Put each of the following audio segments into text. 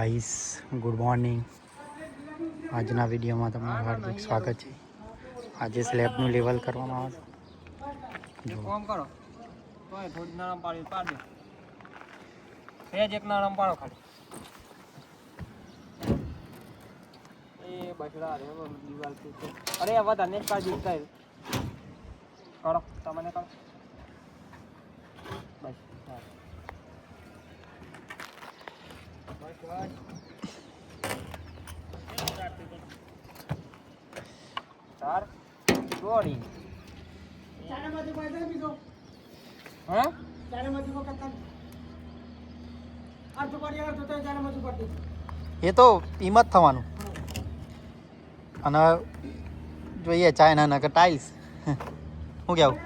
Guys good morning. આજના વિડીયોમાં તમારું હાર્દિક સ્વાગત છે. આજે સ્લેબનું લેવલ કરવામાં આવે છે. કામ કરો તો થોડી નરમ પાડી પાડ દે. સેજ એક નરમ પાડો ખાલી. એ બસડા રે દીવાલ થી. અરે આ વાત અનેક કાઢી ઉતાર. કરો તમને કરો. બસ હા. બસ બસ. ચાર દોડી ચારેમાંથી કોઈ દે બીજો હા ચારેમાંથી કોઈ કતન આ તો પરિવાર તો ચારેમાંથી પડતી એ તો કિંમત થવાનું. અને જોઈએ ચાઇના ના કે ટાઇલ્સ શું કેવું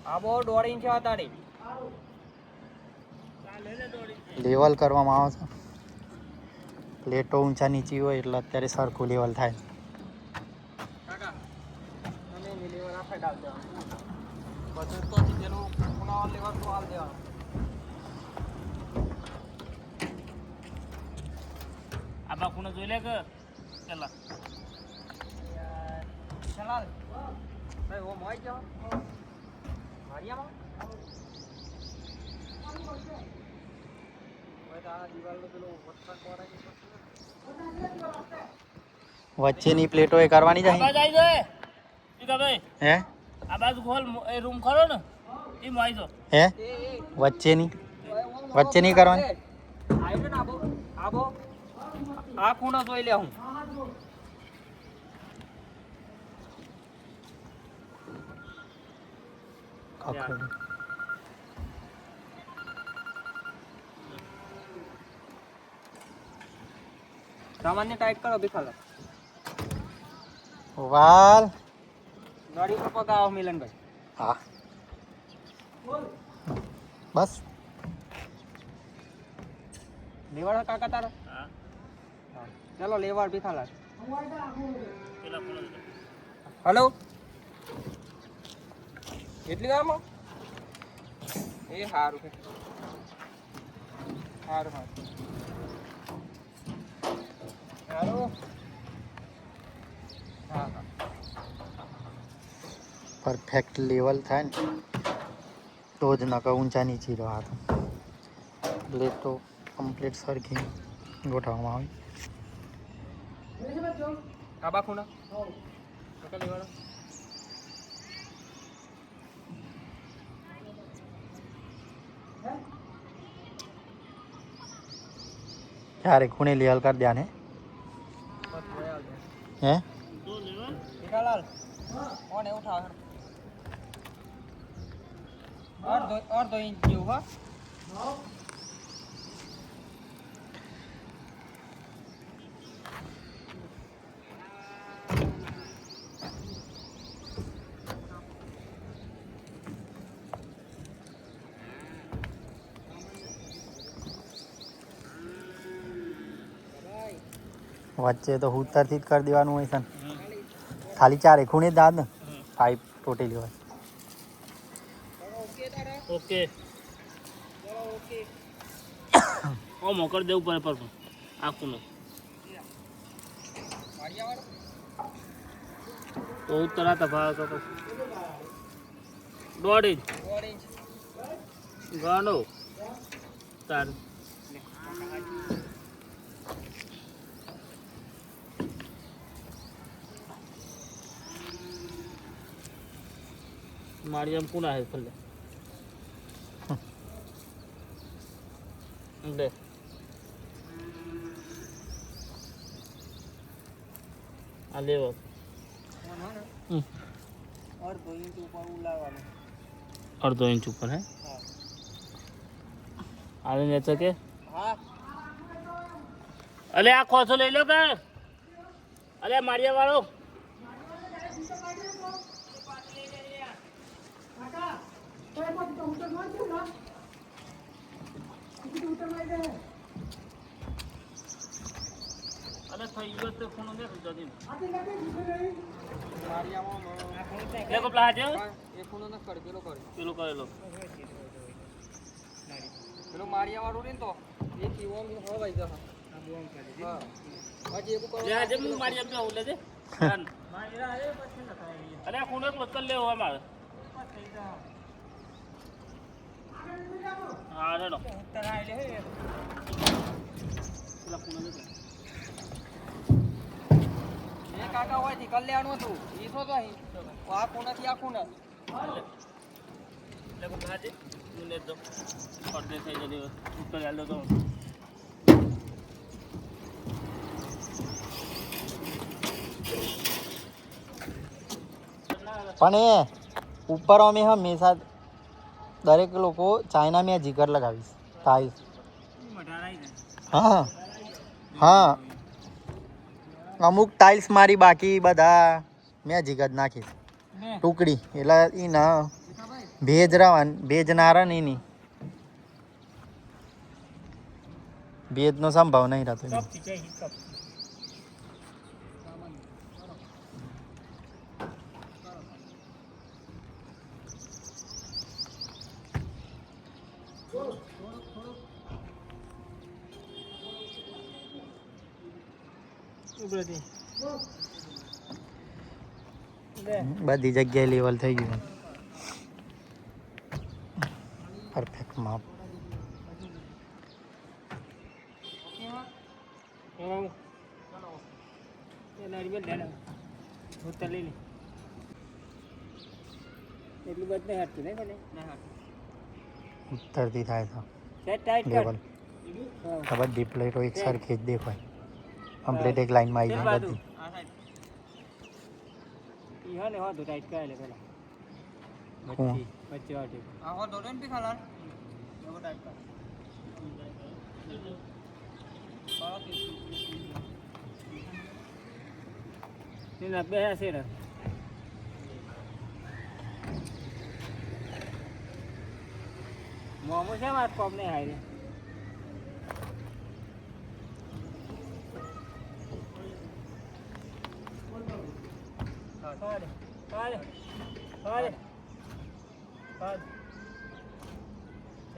આ બહુ 1.5 ઇંચ હતા લેવલ કરવામાં આવે છે. પ્લેટો ઊંચા નીચી હોય એટલે અત્યારે સરખું લેવલ થાય. કાકા તમે લેવલ આપે ડાલ દેવાનું બધું તો જેનું પુનાવા લેવલ તો હાલ દેવાનું. આબા ખૂણે જોઈ લે કે પેલા ચલાલ ભાઈ ઓ મોઈ જાવ મારિયામાં વચ્ચેની પ્લેટો એ કરવાની છે. હે આ બાજુ ખોલ એ રૂમ ખોલો ને એ મોઈ જો હે વચ્ચેની કરવાની. આઈડન આબો આબો આ ખૂણો જોઈ લે હું સામાન્ય ટાઈટ કરો બિખાલો વાલ ગાડી પર પગાવો મિલનભાઈ. હા બસ લેવાડ કાકા તારો ચલો લેવાડ બિખાલા. હેલો એટલી વારમાં એ સારું છે સારું સારું સારું હા હા પરફેક્ટ લેવલ થાય ને તો જ નકા ઊંચા નીચી રહ્યા તો પ્લેટો કમ્પ્લીટ સરખી ગોઠવવામાં આવે. કાબા ખૂણા કાકા લેવાડો ક્યારે ખૂણે લેવલ કરી દ્યા ને હે નિકાલાલ કોને ઉઠાવ અડધો ઇંચ જેવું હા વચ્ચે તો ઉત્તરથી જ કરી દેવાનું હોય છે ને ખાલી ચારે ખૂણે દાદ ને પાઇપ તૂટેલી હોય. ઓકે ઓ મોકર દેવું પડે પર આખું નો તો ઉત્તરા તફાવત તો 1.5 ઇંચ ગાંડો તાર मारियम पुना है फले ले आ ले वो और 2 इंच ऊपर उलावानो और 2 इंच ऊपर है हां आने नेचे के हां अले आ खोसो ले लो के अले मारिया वालो अरे થઈ ગયો તો ફોન ને જદી મારિયામાં લેકો પ્લાજ એ ફોન ન કર પેલો કરેલો પેલો મારિયા વાળો ને તો એક ઈવોમ હવાઈ જા આ બોમ કરી દે હા આજે એક કરો આજે હું મારી એમ આવું લેજે મારી આજે પછી ન થાય અરે કોણ એક લોકલ લેવો અમારે થઈ જા હા રેડો ઉત્તર આલે હે પેલા કોણ લેતો એ કાકા હોય થી કલ્યાણ હતું ઈ તો અહીં આ કોનાથી આ કોના લે ભાજી હું લે દો પડદે થઈ જડી ઉત્તર આલો તો પણ એ ઉપર અમે હંમેશા દરેક લોકો ચાઇના મેં જીગર લગાવીશ ટાઈલ્સ હા હા અમુક ટાઇલ્સ મારી બાકી બધા મેં જીગર નાખીશ ટુકડી એટલે એ ના ભેજ રવાન ભેજ નારા નહીં ભેજનો સંભાવ નહીં રહેતો કપ થી જાય કપ બધી જગ્યાએ લેવલ થઈ ગયું પરફેક્ટ માપ ઉત્તર લઈ લે એટલું બધું નહીં હાટતું નહીં ભલે ઉત્તરથી થાય તો ટાઈટ લેવલ બધી પ્લેટો એક સરખી જ દેખાય કમ્પ્લીટ એક લાઈનમાં આવી જાય બધી આ સાઈડ ઈ હને હોતું ટાઈટ કરે લે પેલા હું? વચ્ચે વાટી આ હો દોડન પી ખાલા એવો ટાઈપ કર તેના બે છે રે મોમો છે માર કોમ ને હારે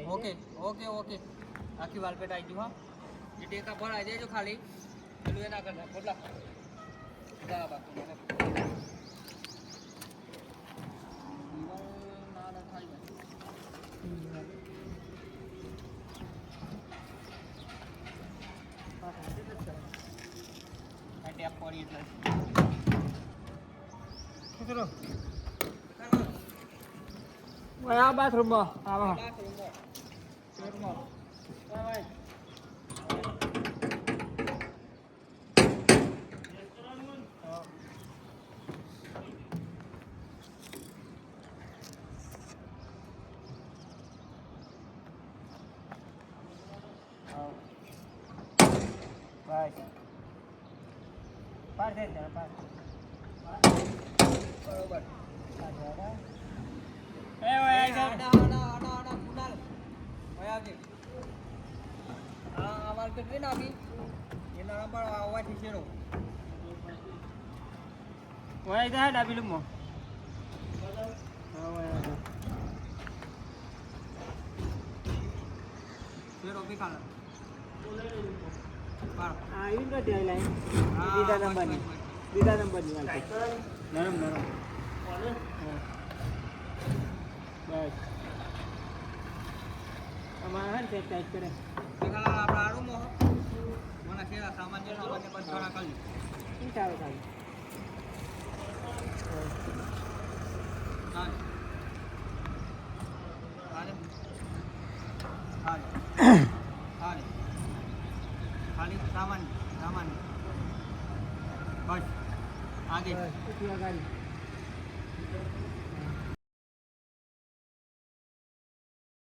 ઓકે ઓકે ઓકે આખી વાલપેટ આવી ગયું હા એ ટેકા ભરાઈ દેજો ખાલી પેલું એના કરતા બદલા જા બાકી ટેપ પડી એટલે મિત્રો આ બાથરૂમમાં આવા પાર દે પાર બરોબર એ ઓય આડા કુનાલ ઓય આવજે આ માર્કેટ રે નાખી એના નંબર આવવાથી શેરો ઓય જા ડાબી લુમો ઓય શેરો બી ખાલા પાર આ ઈ કદી આઈ લાઈન બીજા નંબરની વાત નરમ બસ અમારે હે ટાઈટ કરે ખાલા આપડા આડું મો મને શેરા સામાન્ય બંધ ઘણા કરી ઈ ચાલે ખાલી હાલે હાલે હાલે હાલે ખાલી સામાન્ય બસ આગે ગાડી